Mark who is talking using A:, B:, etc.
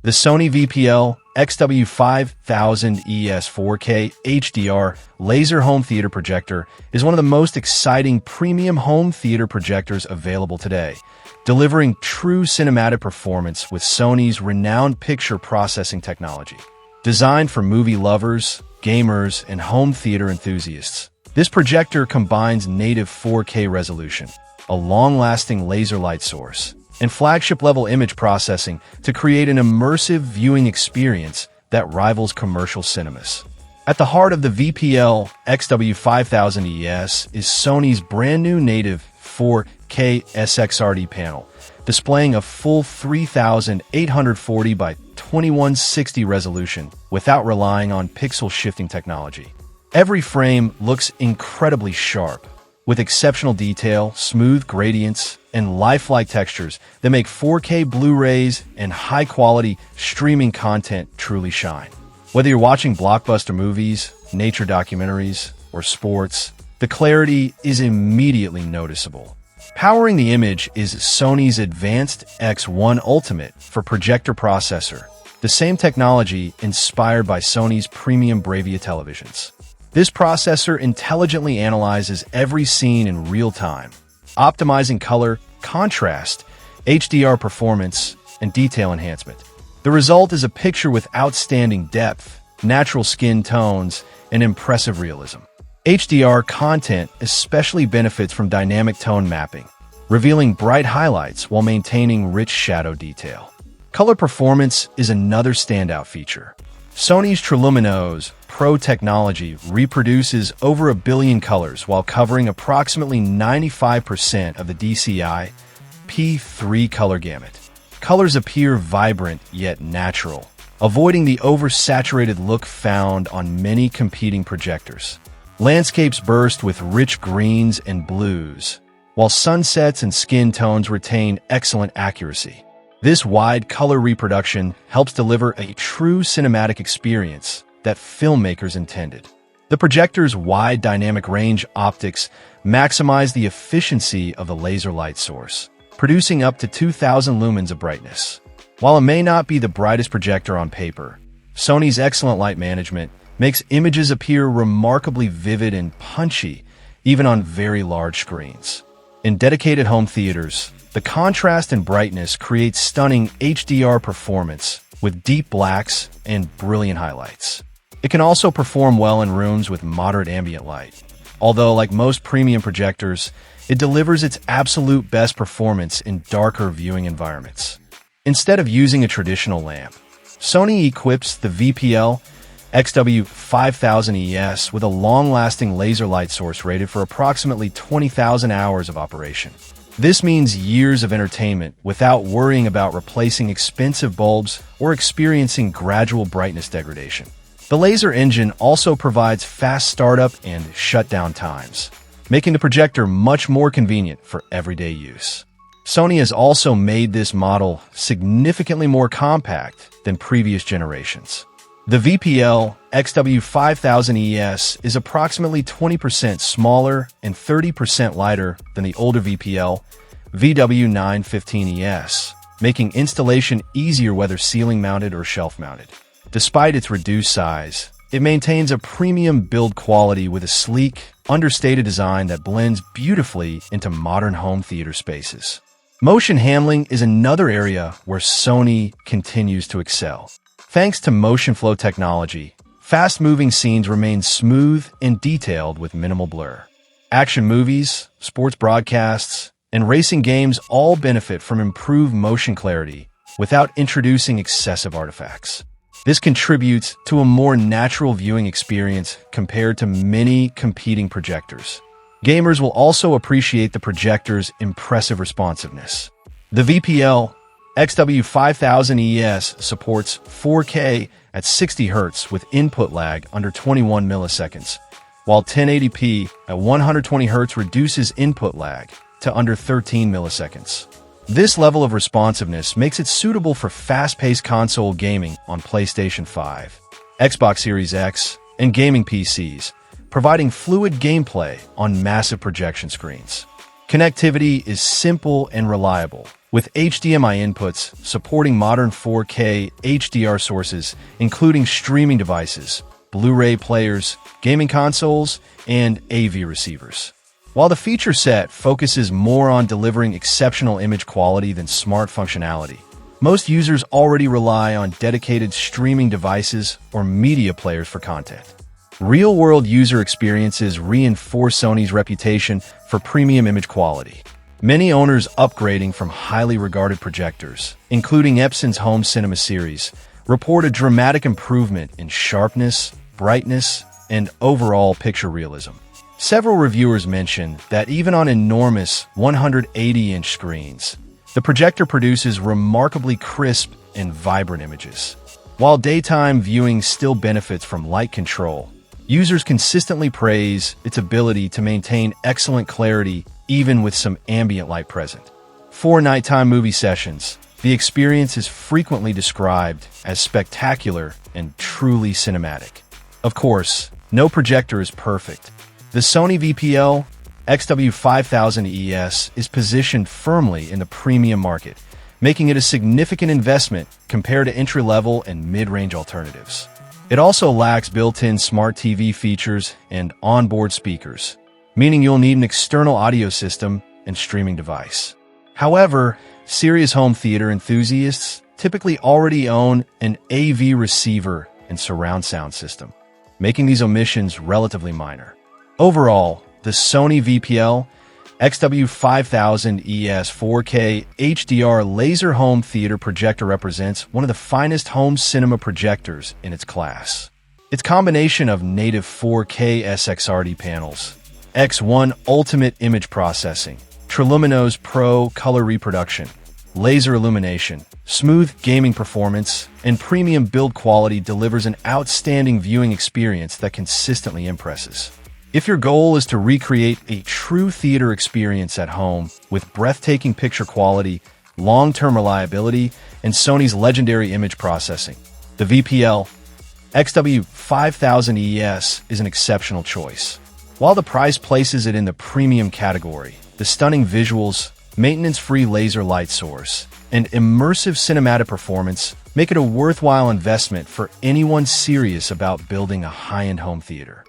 A: The Sony VPL-XW5000ES 4K HDR laser home theater projector is one of the most exciting premium home theater projectors available today, delivering true cinematic performance with Sony's renowned picture processing technology. Designed for movie lovers, gamers, and home theater enthusiasts, this projector combines native 4K resolution, a long-lasting laser light source, and flagship-level image processing to create an immersive viewing experience that rivals commercial cinemas. At the heart of the VPL-XW5000ES is Sony's brand-new native 4K SXRD panel, displaying a full 3840 by 2160 resolution without relying on pixel shifting technology. Every frame looks incredibly sharp, with exceptional detail, smooth gradients, and lifelike textures that make 4K Blu-rays and high-quality streaming content truly shine. Whether you're watching blockbuster movies, nature documentaries, or sports, the clarity is immediately noticeable. Powering the image is Sony's advanced X1 Ultimate for projector processor, the same technology inspired by Sony's premium Bravia televisions. This processor intelligently analyzes every scene in real time, optimizing color, contrast, HDR performance, and detail enhancement. The result is a picture with outstanding depth, natural skin tones, and impressive realism. HDR content especially benefits from dynamic tone mapping, revealing bright highlights while maintaining rich shadow detail. Color performance is another standout feature. Sony's Triluminos Pro technology reproduces over 1 billion colors while covering approximately 95% of the DCI P3 color gamut. Colors appear vibrant yet natural, avoiding the oversaturated look found on many competing projectors. Landscapes burst with rich greens and blues, while sunsets and skin tones retain excellent accuracy. This wide color reproduction helps deliver a true cinematic experience that filmmakers intended. The projector's wide dynamic range optics maximize the efficiency of the laser light source, producing up to 2000 lumens of brightness. While it may not be the brightest projector on paper, Sony's excellent light management makes images appear remarkably vivid and punchy, even on very large screens. In dedicated home theaters, the contrast and brightness creates stunning HDR performance with deep blacks and brilliant highlights. It can also perform well in rooms with moderate ambient light. Although, like most premium projectors, it delivers its absolute best performance in darker viewing environments. Instead of using a traditional lamp, Sony equips the VPL-XW5000ES with a long-lasting laser light source rated for approximately 20,000 hours of operation. This means years of entertainment without worrying about replacing expensive bulbs or experiencing gradual brightness degradation. The laser engine also provides fast startup and shutdown times, making the projector much more convenient for everyday use. Sony has also made this model significantly more compact than previous generations. The VPL-XW5000ES is approximately 20% smaller and 30% lighter than the older VPL-VW915ES, making installation easier whether ceiling-mounted or shelf-mounted. Despite its reduced size, it maintains a premium build quality with a sleek, understated design that blends beautifully into modern home theater spaces. Motion handling is another area where Sony continues to excel. Thanks to motion flow technology, fast-moving scenes remain smooth and detailed with minimal blur. Action movies, sports broadcasts, and racing games all benefit from improved motion clarity without introducing excessive artifacts. This contributes to a more natural viewing experience compared to many competing projectors. Gamers will also appreciate the projector's impressive responsiveness. The VPL-XW5000ES supports 4K at 60 Hz with input lag under 21 milliseconds, while 1080p at 120 Hz reduces input lag to under 13 milliseconds. This level of responsiveness makes it suitable for fast-paced console gaming on PlayStation 5, Xbox Series X, and gaming PCs, providing fluid gameplay on massive projection screens. Connectivity is simple and reliable, With HDMI inputs supporting modern 4K HDR sources, including streaming devices, Blu-ray players, gaming consoles, and AV receivers. While the feature set focuses more on delivering exceptional image quality than smart functionality, most users already rely on dedicated streaming devices or media players for content. Real-world user experiences reinforce Sony's reputation for premium image quality. Many owners upgrading from highly regarded projectors, including Epson's home cinema series, report a dramatic improvement in sharpness, brightness, and overall picture realism. Several reviewers mention that even on enormous 180-inch screens, the projector produces remarkably crisp and vibrant images. While daytime viewing still benefits from light control, users consistently praise its ability to maintain excellent clarity even with some ambient light present. For nighttime movie sessions, the experience is frequently described as spectacular and truly cinematic. Of course, no projector is perfect. The Sony VPL-XW5000ES is positioned firmly in the premium market, making it a significant investment compared to entry-level and mid-range alternatives. It also lacks built-in smart TV features and onboard speakers, meaning you'll need an external audio system and streaming device. However, serious home theater enthusiasts typically already own an AV receiver and surround sound system, making these omissions relatively minor. Overall, the Sony VPL-XW5000ES 4K HDR laser home theater projector represents one of the finest home cinema projectors in its class. Its combination of native 4K SXRD panels, X1 Ultimate Image Processing, Triluminos Pro Color Reproduction, laser illumination, smooth gaming performance, and premium build quality delivers an outstanding viewing experience that consistently impresses. If your goal is to recreate a true theater experience at home with breathtaking picture quality, long-term reliability, and Sony's legendary image processing, the VPL-XW5000ES is an exceptional choice. While the price places it in the premium category, the stunning visuals, maintenance-free laser light source, and immersive cinematic performance make it a worthwhile investment for anyone serious about building a high-end home theater.